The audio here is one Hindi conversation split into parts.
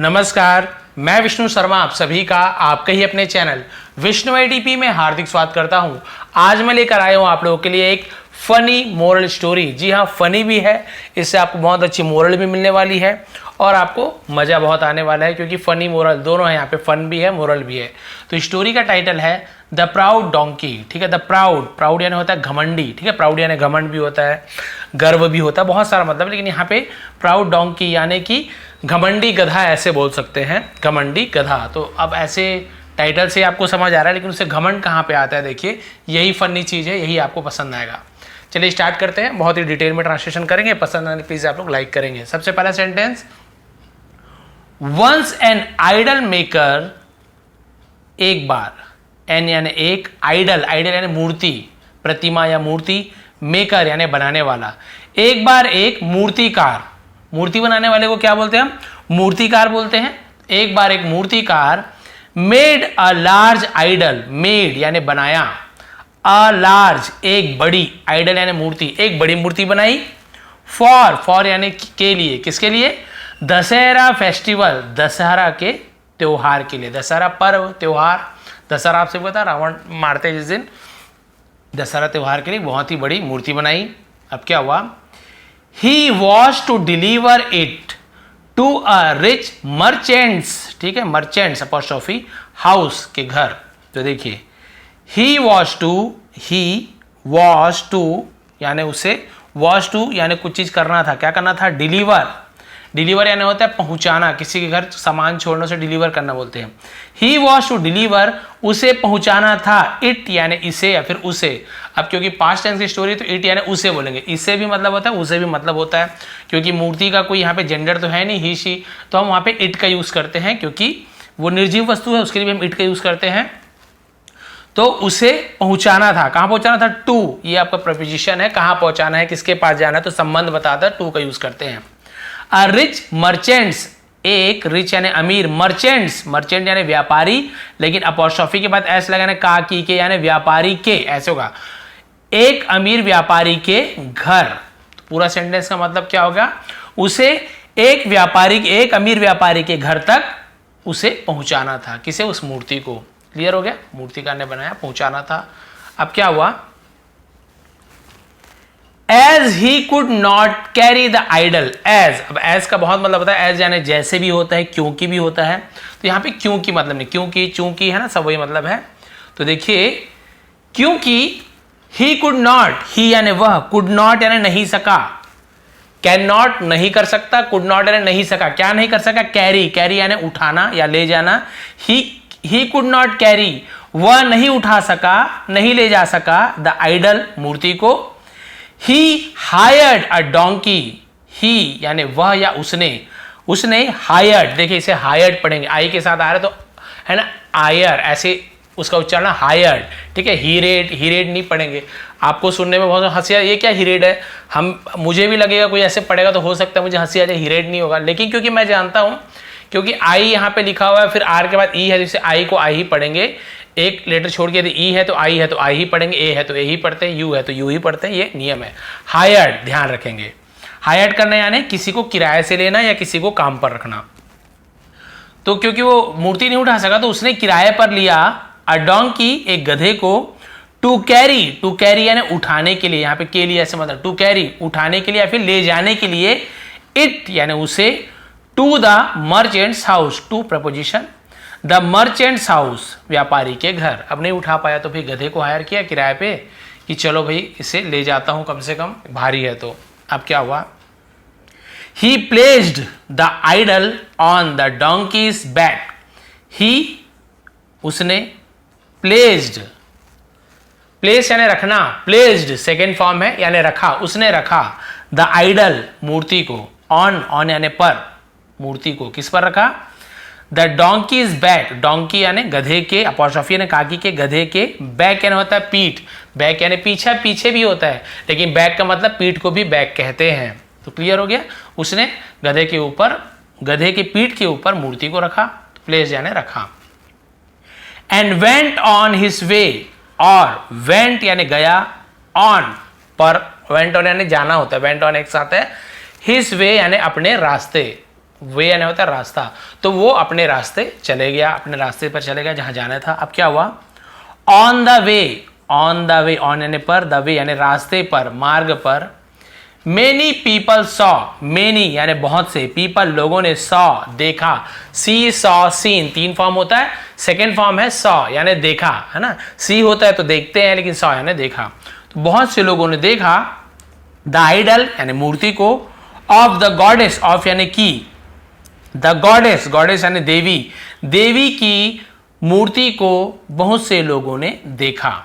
नमस्कार, मैं विष्णु शर्मा आप सभी का आपके ही अपने चैनल विष्णु ADP में हार्दिक स्वागत करता हूं। आज मैं लेकर आया हूं आप लोगों के लिए एक फनी मोरल स्टोरी। जी हाँ, फनी भी है, इससे आपको बहुत अच्छी मोरल भी मिलने वाली है और आपको मज़ा बहुत आने वाला है, क्योंकि फनी मोरल दोनों है यहाँ पे, फन भी है मोरल भी है। तो स्टोरी का टाइटल है द प्राउड डोंकी। ठीक है, द प्राउड यानी होता है घमंडी। ठीक है, प्राउड यानी घमंड भी होता है, गर्व भी होता है, बहुत सारा मतलब, लेकिन यहाँ पे प्राउड डोंकी यानी कि घमंडी गधा ऐसे बोल सकते हैं, घमंडी गधा। तो अब ऐसे टाइटल से आपको समझ आ रहा है, लेकिन उससे घमंड कहाँ पे आता है, देखिए यही फनी चीज़ है, यही आपको पसंद आएगा। चलिए स्टार्ट करते हैं, बहुत ही डिटेल में ट्रांसलेशन करेंगे, पसंद आने प्लीज आप लोग लाइक करेंगे। सबसे पहला sentence, once an idol maker, एक बार, एन यानी एक, आइडल यानी मूर्ति, प्रतिमा या मूर्ति, मेकर यानी बनाने वाला, एक बार एक मूर्तिकार, मूर्ति बनाने वाले को क्या बोलते हैं हम, मूर्तिकार बोलते हैं। एक बार एक मूर्तिकार made a large idol, made यानी बनाया, अ लार्ज एक बड़ी, आइडल यानी मूर्ति, एक बड़ी मूर्ति बनाई, फॉर यानी के लिए, किसके लिए, दशहरा फेस्टिवल, दशहरा के त्योहार के लिए, दशहरा पर्व त्योहार, दशहरा आपसे पता रावण मारते जिस दिन, दशहरा त्योहार के लिए बहुत ही बड़ी मूर्ति बनाई। अब क्या हुआ, he was to deliver it to a rich merchants, ठीक है, मर्चेंट्स अपॉस्ट्रोफी हाउस के घर। तो देखिए ही वॉज टू यानी उसे, वॉज टू यानी कुछ चीज करना था, क्या करना था, डिलीवर यानी होता है पहुंचाना, किसी के घर सामान छोड़ने से डिलीवर करना बोलते हैं। ही वॉज टू डिलीवर, उसे पहुंचाना था, इट यानी इसे या फिर उसे। अब क्योंकि पास्ट टेंस की स्टोरी तो इट यानी उसे बोलेंगे, इससे भी मतलब होता है, उसे भी मतलब होता है, क्योंकि मूर्ति का कोई यहाँ पे जेंडर तो है नहीं, ही शी, तो हम वहाँ पे इट का यूज करते हैं, क्योंकि वो निर्जीव वस्तु है, उसके लिए भी हम इट का यूज करते हैं। तो उसे पहुंचाना था, कहाँ पहुंचाना था, टू, ये आपका प्रपोजिशन है, कहाँ पहुंचाना है, किसके पास जाना है, तो संबंध बताता है, टू का यूज करते हैं। अ रिच मर्चेंट्स, एक, रिच यानी अमीर, मर्चेंट्स, मर्चेंट यानी व्यापारी, लेकिन अपॉस्ट्रोफी के बाद एस लगाना, का की के यानी व्यापारी के, ऐसे होगा, एक अमीर व्यापारी के घर। तो पूरा सेंटेंस का मतलब क्या होगा, उसे एक अमीर व्यापारी के घर तक उसे पहुंचाना था, किसे, उस मूर्ति को। क्लियर हो गया, मूर्तिकार ने बनाया, पहुंचाना था। अब क्या हुआ, as he could not carry the idol, as, अब एज का बहुत मतलब होता है, एज यानी जैसे भी होता है, क्योंकि भी होता है, तो यहाँ पे क्योंकि मतलब नहीं, क्योंकि चूंकि है ना, सब वही मतलब है। तो देखिए क्योंकि ही कुड नॉट, ही यानी वह, कुड नॉट यानी नहीं सका, कैन नॉट नहीं कर सकता, कुड नॉट यानी नहीं सका, क्या नहीं कर सका, कैरी यानी उठाना या ले जाना, ही कुड नॉट कैरी, वह नहीं उठा सका, नहीं ले जा सका, द आइडल मूर्ति को। ही हायर्ड अ डोंकी, ही यानी वह या उसने हायर्ड, देखिए इसे हायर्ड पढ़ेंगे, आई के साथ आ रहा है तो है ना, आयर, ऐसे उसका उच्चारण हायर्ड, ठीक है, हीरेड नहीं पढ़ेंगे, आपको सुनने में बहुत हंसी, ये क्या हीरेड है, मुझे भी लगेगा कोई ऐसे पढ़ेगा तो हो सकता है मुझे हंसी आ जाए, हीरेड नहीं होगा, लेकिन क्योंकि मैं जानता हूं, क्योंकि आई यहाँ पे लिखा हुआ है, फिर आर के बाद ई है, जिससे आई को आई ही पढ़ेंगे, एक लेटर छोड़ के, यदि ई है तो आई ही पढ़ेंगे, ए है तो ए ही पढ़ते हैं, यू है तो यू ही पढ़ते हैं, ये नियम है। हायर्ड ध्यान रखेंगे, हायर्ड करना यानी किसी को किराए से लेना या किसी को काम पर रखना। तो क्योंकि वो मूर्ति नहीं उठा सका तो उसने किराए पर लिया, अ डोंकी एक गधे को, टू कैरी यानी उठाने के लिए, यहाँ पे के लिए ऐसे मतलब, टू कैरी उठाने के लिए या फिर ले जाने के लिए, इट यानी उसे, to the merchant's house, to preposition, the merchant's house व्यापारी के घर। अब नहीं उठा पाया तो फिर गधे को हायर किया किराए पे, कि चलो भाई इसे ले जाता हूं, कम से कम भारी है तो। अब क्या हुआ, he placed the idol on the donkey's back, he उसने, प्लेस्ड, प्लेस यानी रखना, प्लेस्ड सेकेंड फॉर्म है यानी रखा, उसने रखा, द आइडल मूर्ति को, ऑन यानी पर, मूर्ति को किस पर रखा, द डोंकीज बैक, डोंकी यानी गधे के, अपॉस्ट्रोफी यानी काकी के, गधे के, बैक यानी होता है पीठ, बैक यानी पीछे, पीछे भी होता है, लेकिन बैक का मतलब पीठ को भी बैक कहते हैं। तो क्लियर हो गया, उसने गधे के ऊपर, गधे की पीठ के ऊपर मूर्ति को रखा, प्लेस यानी रखा। And went on his way, और वेंट यानी गया, ऑन पर, वेंट ऑन यानी जाना होता है, वेंट ऑन एक साथ है, हिज वे यानी अपने रास्ते, वे यानी होता है रास्ता, तो वो अपने रास्ते चले गया, अपने रास्ते पर चले गया जहां जाना था। अब क्या हुआ, on the way, on the way, on यानी पर, द वे यानी रास्ते पर, मार्ग पर, मेनी पीपल सॉ, मेनी यानी बहुत से, पीपल लोगों ने, सॉ देखा, सी सॉ सीन, तीन फॉर्म होता है, सेकेंड फॉर्म है सॉ यानी देखा, है ना, सी होता है तो देखते हैं, लेकिन सॉ यानी देखा, तो बहुत से लोगों ने देखा द आइडल यानी मूर्ति को, ऑफ द गॉडेस, ऑफ यानी की, द गॉडेस, गॉडेस यानी देवी, देवी की मूर्ति को बहुत से लोगों ने देखा।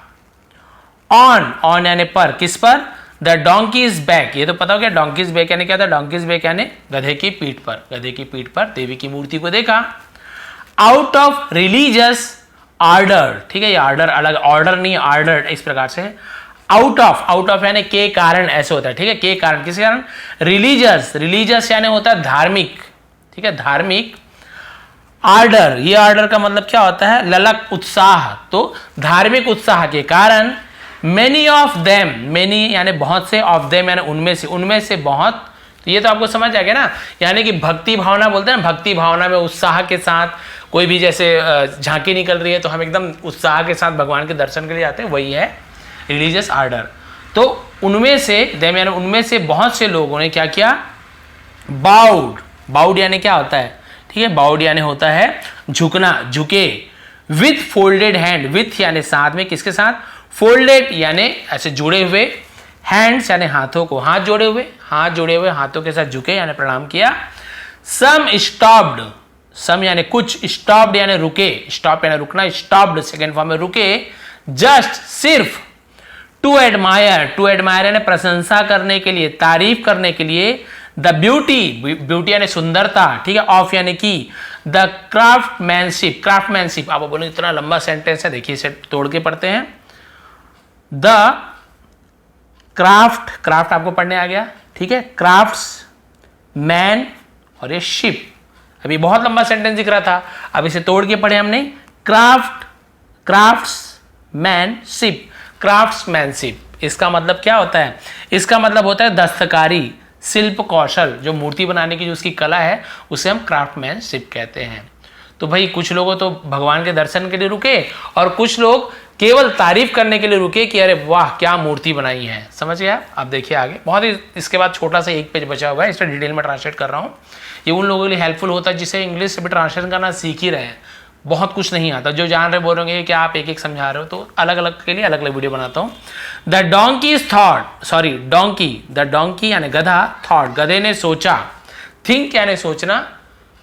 ऑन, ऑन यानी पर, किस पर, द डोंकीज बैक, ये तो पता हो गया डोंकीज बैक यानी क्या था, डोंकीज बैक यानी गधे की पीठ पर, गधे की पीठ पर देवी की मूर्ति को देखा। आउट ऑफ रिलीजियस आर्डर, ठीक है, ये आर्डर अलग, ऑर्डर नहीं आर्डर, इस प्रकार से आउट ऑफ, आउट ऑफ यानी के कारण ऐसे होता है, ठीक है, के कारण, किस कारण, रिलीजियस, रिलीजियस यानी होता है धार्मिक, ठीक है, धार्मिक, आर्डर, ये आर्डर का मतलब क्या होता है, ललक, उत्साह, तो धार्मिक उत्साह के कारण, मेनी ऑफ देम, मेनी यानी बहुत से, ऑफ देम यानी उनमें से बहुत, तो ये तो आपको समझ आ गया ना, यानी कि भक्ति भावना बोलते हैं ना, भक्ति भावना में उत्साह के साथ कोई भी जैसे झांकी निकल रही है तो हम एकदम उत्साह के साथ भगवान के दर्शन के लिए जाते हैं, वही है रिलीजियस आर्डर। तो उनमें से, देम यानी उनमें से बहुत से लोगों ने क्या किया, बाउड, बाउड यानी क्या होता है, ठीक है, बाउड यानी होता है झुकना, झुके, विथ फोल्डेड हैंड, विथ यानी साथ में, किसके साथ, फोल्डेड यानी ऐसे जुड़े हुए, हैंड्स यानी हाथों को, हाथ जोड़े हुए, हाथ जोड़े हुए हाथों के साथ झुके यानी प्रणाम किया। सम स्टॉप्ड, सम यानी कुछ, स्टॉप्ड यानी रुके, स्टॉप यानी रुकना, स्टॉप्ड सेकेंड फॉर्म में रुके, जस्ट सिर्फ, टू एडमायर, टू एडमायर यानी प्रशंसा करने के लिए, तारीफ करने के लिए, द ब्यूटी, ब्यूटी यानी सुंदरता, ठीक है, ऑफ यानी की, द क्राफ्टमैनशिप, क्राफ्टमैनशिप, आप बोलेंगे इतना लंबा सेंटेंस है, देखिए इसे तोड़ के पढ़ते हैं, द क्राफ्ट, क्राफ्ट आपको पढ़ने आ गया, ठीक है, क्राफ्ट्स मैन और ये शिप, अभी बहुत लंबा सेंटेंस दिख रहा था, अब इसे तोड़ के पढ़े हमने, craft, crafts man ship, craftsmanship, इसका मतलब क्या होता है, इसका मतलब होता है दस्तकारी, शिल्प कौशल, जो मूर्ति बनाने की जो उसकी कला है उसे हम क्राफ्टमैनशिप कहते हैं। तो भाई कुछ लोगों तो भगवान के दर्शन के लिए रुके और कुछ लोग केवल तारीफ करने के लिए रुके कि अरे वाह क्या मूर्ति बनाई है, समझ गया। अब देखिए आगे, बहुत ही इसके बाद छोटा सा एक पेज बचा हुआ है, इस पर डिटेल में ट्रांसलेट कर रहा हूँ, ये उन लोगों के लिए हेल्पफुल होता है जिसे इंग्लिश से भी ट्रांसलेशन करना सीख ही रहे हैं, बहुत कुछ नहीं आता, जो जान रहे बोल रहे कि आप एक एक समझा रहे हो, तो अलग अलग के लिए अलग अलग वीडियो बनाता हूँ। The donkey's thought, sorry donkey, the donkey यानी गधा, थॉट गधे ने सोचा, थिंक यानी सोचना,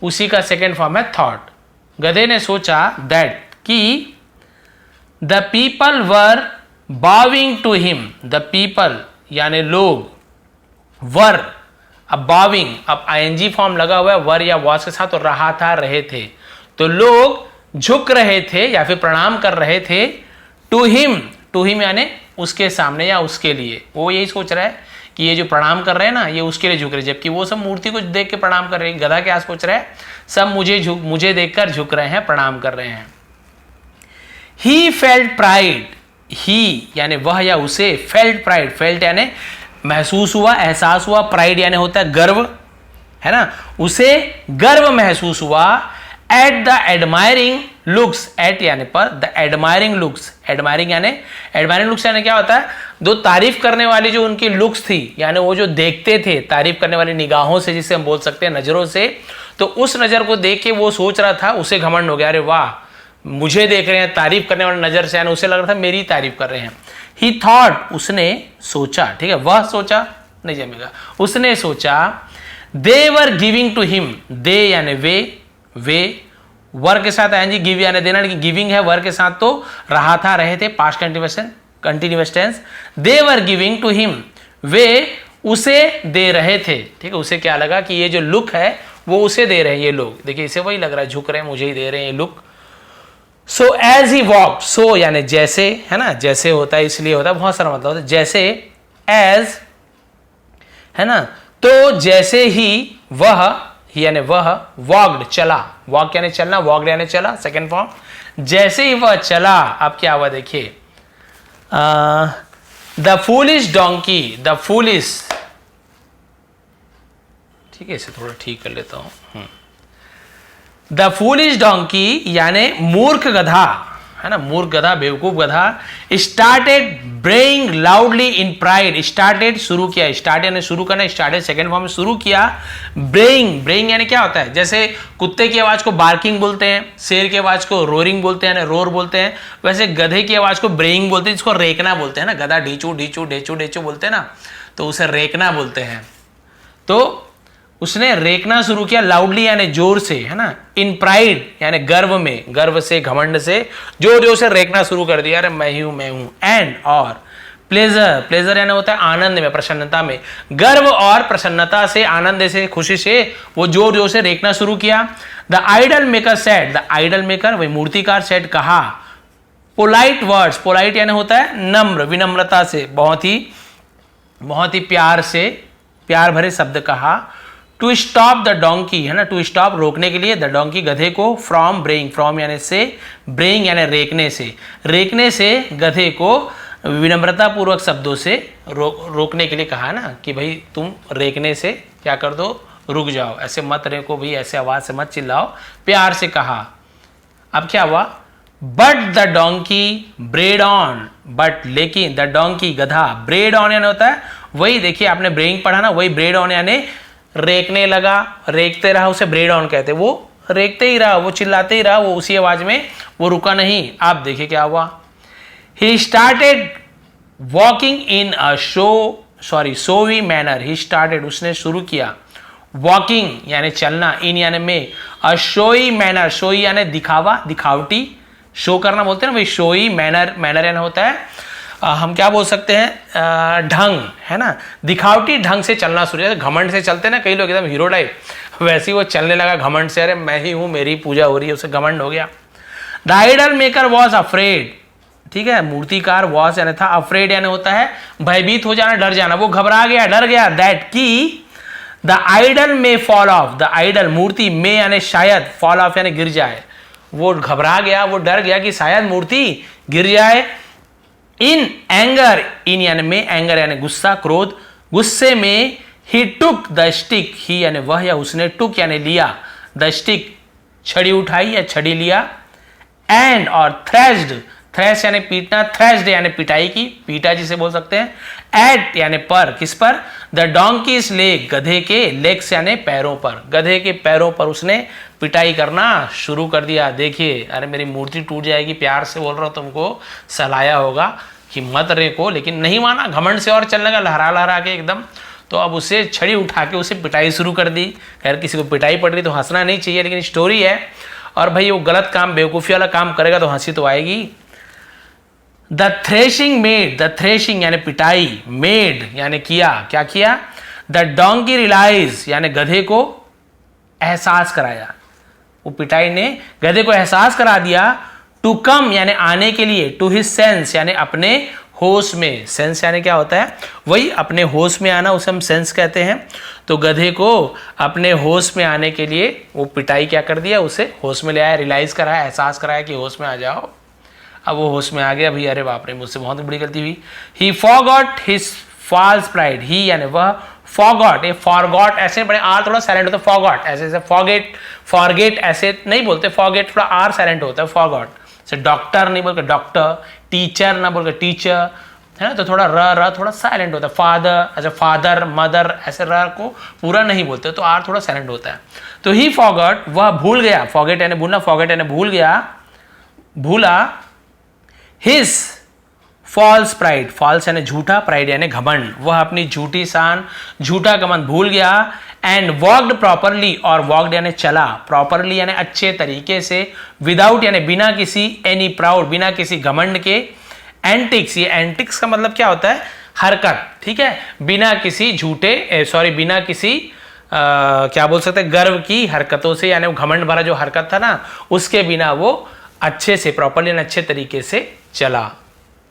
उसी का सेकेंड फॉर्म है थॉट, गधे ने सोचा दैट कि the people were bowing to him, the people यानी लोग, वर, अब बाविंग, अब आईएनजी फॉर्म लगा हुआ है वर या वॉस के साथ, तो रहा था, रहे थे, तो लोग झुक रहे थे या फिर प्रणाम कर रहे थे, टू हिम, टू हिम यानी उसके सामने या उसके लिए, वो यही सोच रहा है कि ये जो प्रणाम कर रहे हैं ना ये उसके लिए झुक रहे, जबकि वो सब मूर्ति को देख के प्रणाम कर रहे हैं, गधा क्या सोच रहा है, सब मुझे देखकर झुक रहे हैं, प्रणाम कर रहे हैं। ही फेल्ट प्राइड, ही यानी वह या उसे, फेल्ट प्राइड, फेल्ट यानी महसूस हुआ, एहसास हुआ, प्राइड यानी होता है गर्व, है ना, उसे गर्व महसूस हुआ, at the admiring looks, at यानी पर, the admiring looks, admiring looks यानी क्या होता है, दो तारीफ करने वाली जो उनकी लुक्स थी, यानी वो जो देखते थे, तारीफ करने वाली निगाहों से, जिसे हम बोल सकते हैं नजरों से, तो उस नजर को देख के वो सोच रहा था, उसे घमंड हो गया, अरे वाह मुझे देख रहे हैं, तारीफ करने वाली नजर से, यानी उसे लग रहा था मेरी तारीफ कर रहे हैं। ही थॉट, उसने सोचा, ठीक है, वह सोचा नहीं जमेगा, उसने सोचा, दे वर गिविंग टू हिम, दे यानी वे वर के साथ आएंगे, गिव यानी देना, लेकिन गिविंग है वर के साथ, तो रहा था, रहे थे, past continuous tense, they were giving to him, वे उसे दे रहे थे, ठीक है, उसे क्या लगा कि ये जो लुक है वो उसे दे रहे हैं ये लोग, देखिए इसे वही लग रहा है, झुक रहे हैं, मुझे ही दे रहे हैं ये look. So as he walk, so यानी जैसे, है ना, जैसे होता है इसलिए होता है, बहुत सारा मतलब होता है, जैसे, एज, है ना, तो जैसे ही वह यानी वह, वॉक्ड चला, वॉक यानी चलना, वॉक्ड यानी चला, सेकेंड फॉर्म, जैसे ही वह चला, अब क्या हुआ देखिए, the foolish donkey, the foolish, ठीक है, इसे थोड़ा ठीक कर लेता हूं। द फूलिश डोंकी यानी मूर्ख गधा, है ना, मूर्ख गधा, बेवकूफ गधा, started braying loudly in pride, started शुरू किया, स्टार्ट यानी शुरू करना, स्टार्टेड सेकंड फॉर्म में शुरू किया, ब्रेइंग, ब्रेइंग यानी क्या होता है, जैसे कुत्ते की आवाज को बार्किंग बोलते हैं, शेर की आवाज को रोरिंग बोलते हैं, रोर बोलते हैं, वैसे गधे की आवाज को ब्रेइंग बोलते हैं, जिसको रेकना बोलते हैं ना, गधा ढीचू ढीचू ढेचू ढेचू बोलते हैं ना, तो उसे रेकना बोलते हैं। तो उसने रेकना शुरू किया लाउडली यानी जोर से, है ना, इन प्राइड यानी गर्व में, गर्व से, घमंड से जोर जोर से रेकना शुरू कर दिया, अरे मैं हूं, एंड और प्लेजर, प्लेजर यानी होता है आनंद में, प्रसन्नता में, गर्व और प्रसन्नता से, आनंद से, खुशी से वो जोर जोर से रेकना शुरू किया। The idol maker said, the idol maker वही मूर्तिकार सेड कहा, पोलाइट वर्ड्स, पोलाइट यानी होता है नम्र, विनम्रता से, बहुत ही प्यार से, प्यार भरे शब्द कहा। टू स्टॉप द डोंकी, है ना, टू स्टॉप रोकने के लिए, द डोंकी गधे को, फ्रॉम ब्रेइंग, फ्रॉम यानी से, ब्रेइंग यानी रेकने से गधे को विनम्रता पूर्वक शब्दों से रोकने के लिए कहा ना, कि भाई तुम रेकने से क्या कर दो, रुक जाओ, ऐसे मत रेको भाई, ऐसे आवाज से मत चिल्लाओ, प्यार से कहा। अब क्या हुआ, but the donkey bread on, but लेकिन, द डोंकी गधा, ब्रेड ऑन यानी होता है वही, देखिए आपने ब्रेइंग पढ़ा ना, वही ब्रेड ऑन यानी रेकने लगा, रेकते रहा, उसे ब्रेड ऑन कहते, वो रेकते ही रहा, वो चिल्लाते ही रहा, वो उसी आवाज में, वो रुका नहीं। आप देखिए क्या हुआ, he started walking in a showy manner, he started उसने शुरू किया, वॉकिंग यानी चलना, इन यानी में, अ शोई मैनर, शोई यानी दिखावा, दिखावटी, शो करना बोलते हैं ना, वही शोई मैनर, मैनर यानी होता है हम क्या बोल सकते हैं, ढंग, है ना, दिखावटी ढंग से चलना शुरू किया, घमंड से चलते ना कई लोग एकदम हीरो टाइप, वैसे ही वो चलने लगा घमंड से, अरे मैं ही हूं, मेरी पूजा हो रही है, उसे घमंड हो गया। The idol maker was afraid, ठीक है, मूर्तिकार वॉज यानी था, अफ्रेड यानी होता है भयभीत हो जाना, डर जाना, वो घबरा गया, डर गया, दैट की द आइडल में फॉल ऑफ, द आइडल मूर्ति में यानी शायद, फॉल ऑफ यानी गिर जाए, वो घबरा गया, वो डर गया कि शायद मूर्ति गिर जाए। इन एंगर, इन यानी में, एंगर यानी गुस्सा, क्रोध, गुस्से में, ही टुक द स्टिक, ही यानी वह या उसने, टुक यानी लिया, द स्टिक छड़ी उठाई या छड़ी लिया, एंड और थ्रेस्ड, थ्रेस यानी पीटना, थ्रेस्ड यानी पिटाई की, पीटा जिसे बोल सकते हैं, एट यानी पर, किस पर, द डोंकीज लेग, गधे के, लेग्स यानी पैरों पर, गधे के पैरों पर उसने पिटाई करना शुरू कर दिया। देखिए, अरे मेरी मूर्ति टूट जाएगी, प्यार से बोल रहा हूं, तुमको सहलाया होगा कि मत रेको, लेकिन नहीं माना, घमंड से और चलने लगा, लहरा लहरा के एकदम। तो अब उसे छड़ी उठा के उसे पिटाई शुरू कर दी। खैर किसी को पिटाई पड़ रही तो हंसना नहीं चाहिए, लेकिन स्टोरी है, और भाई वो गलत काम, बेवकूफ़ी वाला काम करेगा तो हंसी तो आएगी। The threshing made, the threshing यानी पिटाई, मेड यानी किया, क्या किया, द डोंकी रियलाइज यानी गधे को एहसास कराया, वो पिटाई ने गधे को एहसास करा दिया, टू कम यानी आने के लिए, टू हिज सेंस यानी अपने होश में, सेंस यानी क्या होता है, वही अपने होश में आना, उसे हम सेंस कहते हैं। तो गधे को अपने होश में आने के लिए वो पिटाई क्या कर दिया, उसे होश में ले आया, रियलाइज कराया, एहसास कराया कि होश में आ जाओ। अब वो होश में आ गया, भाई अरे बाप रे मुझसे बहुत बड़ी गलती हुई। He forgot his false pride, he यानी वह, फॉरगॉट, ये फॉरगॉट ऐसे बड़े आर थोड़ा साइलेंट होता है, फॉरगॉट ऐसे ऐसे, फॉरगेट, फॉरगेट ऐसे नहीं बोलते, फॉरगेट थोड़ा आर साइलेंट होता है, फॉरगॉट से, डॉक्टर नहीं बोलकर डॉक्टर, टीचर ना बोलकर टीचर, है ना, तो थोड़ा र थोड़ा साइलेंट होता है, फादर ऐसे, फादर मदर ऐसे, र को पूरा नहीं बोलते, तो आर थोड़ा साइलेंट होता है। तो ही फॉरगॉट, वह भूल गया, फॉरगेट यानी भूलना, फॉरगेट यानी भूल गया, भूला, हिज फॉल्स प्राइड, फॉल्स यानी झूठा, प्राइड यानी घमंड, वह अपनी झूठी शान, झूठा घमंड भूल गया, एंड वॉक्ड प्रॉपरली, और वॉक्ड यानी चला, प्रॉपरली यानी अच्छे तरीके से, विदाउट यानी बिना किसी, एनी प्राउड बिना किसी घमंड के, एंटिक्स, ये एंटिक्स का मतलब क्या होता है, हरकत, ठीक है, बिना किसी झूठे बिना किसी क्या बोल सकते हैं, गर्व की हरकतों से, यानी वो घमंड भरा जो हरकत था ना, उसके बिना वो अच्छे से, प्रॉपरली यानी अच्छे तरीके से चला,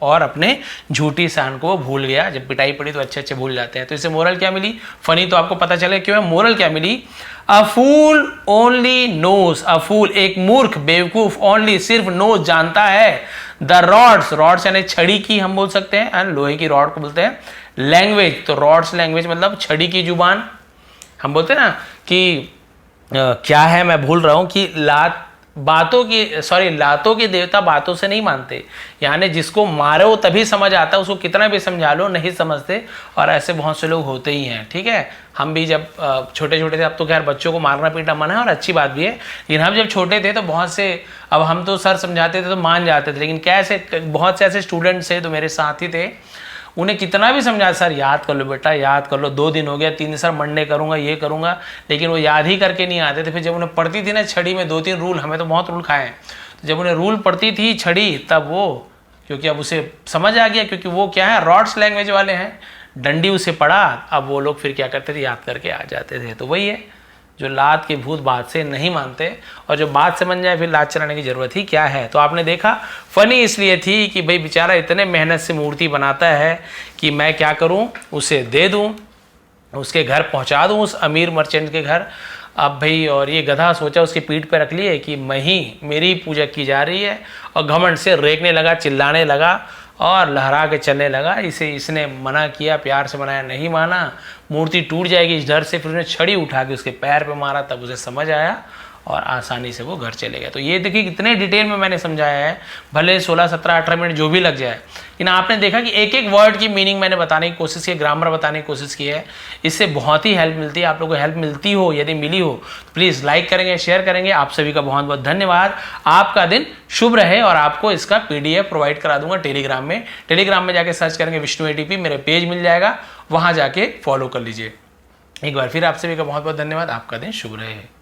और अपने झूठी शान को वो भूल गया। जब पिटाई पड़ी तो अच्छे अच्छे भूल जाते हैं। तो इससे मोरल क्या मिली, फनी तो आपको पता चले क्यों है, मोरल क्या मिली, अ फूल ओनली नोस, अ फूल एक मूर्ख बेवकूफ, ओनली सिर्फ नोस जानता है, द रॉड्स, रॉड्स यानी छड़ी की हम बोल सकते हैं, लोहे की रॉड को बोलते हैं, लैंग्वेज, तो रॉड्स लैंग्वेज मतलब छड़ी की जुबान, हम बोलते हैं ना कि क्या है, मैं भूल रहा हूँ, कि लातों के देवता बातों से नहीं मानते, यानी जिसको मारो तभी समझ आता, उसको कितना भी समझा लो नहीं समझते, और ऐसे बहुत से लोग होते ही हैं। ठीक है, हम भी जब छोटे छोटे थे, अब तो खैर बच्चों को मारना पीटना मना है और अच्छी बात भी है, लेकिन हम जब छोटे थे तो बहुत से, अब हम तो सर समझाते थे तो मान जाते थे, लेकिन कैसे बहुत से ऐसे स्टूडेंट्स थे तो मेरे साथी थे, उन्हें कितना भी समझा, सर याद कर लो बेटा, याद कर लो, 2 दिन हो गया, 3 दिन सर मंडे करूंगा, ये करूंगा, लेकिन वो याद ही करके नहीं आते थे। फिर जब उन्हें पढ़ती थी ना छड़ी में 2-3 रूल, हमें तो बहुत रूल खाए हैं, तो जब उन्हें रूल पढ़ती थी छड़ी, तब वो, क्योंकि अब उसे समझ आ गया, क्योंकि वो क्या है, रॉड्स लैंग्वेज वाले हैं, डंडी उसे पढ़ा, अब वो लोग फिर क्या करते थे, याद करके आ जाते थे। तो वही है, जो लात के भूत बात से नहीं मानते, और जो बात से बन जाए फिर लात चलाने की जरूरत ही क्या है। तो आपने देखा, फनी इसलिए थी कि भाई बेचारा इतने मेहनत से मूर्ति बनाता है कि मैं क्या करूं, उसे दे दूं, उसके घर पहुंचा दूं, उस अमीर मर्चेंट के घर। अब भाई, और ये गधा सोचा उसकी पीठ पे रख लिए कि मेरी पूजा की जा रही है, और घमंड से रेंकने लगा, चिल्लाने लगा और लहरा के चलने लगा। इसने मना किया, प्यार से मनाया, नहीं माना, मूर्ति टूट जाएगी इस डर से, फिर उसने छड़ी उठा के उसके पैर पे मारा, तब उसे समझ आया और आसानी से वो घर चले गए। तो ये देखिए कितने डिटेल में मैंने समझाया है, भले 16, 17, 18 मिनट जो भी लग जाए, लेकिन आपने देखा कि एक एक वर्ड की मीनिंग मैंने बताने की कोशिश की, ग्रामर बताने की कोशिश की है। इससे बहुत ही हेल्प मिलती है। आप लोगों को हेल्प मिलती हो, यदि मिली हो तो प्लीज़ लाइक करेंगे, शेयर करेंगे। आप सभी का बहुत बहुत धन्यवाद। आपका दिन शुभ रहे, और आपको इसका PDF प्रोवाइड करा दूंगा टेलीग्राम में। टेलीग्राम में जाके सर्च करेंगे विष्णु ATP, मेरे पेज मिल जाएगा, वहाँ जाके फॉलो कर लीजिए। एक बार फिर आप सभी का बहुत बहुत धन्यवाद। आपका दिन शुभ रहे।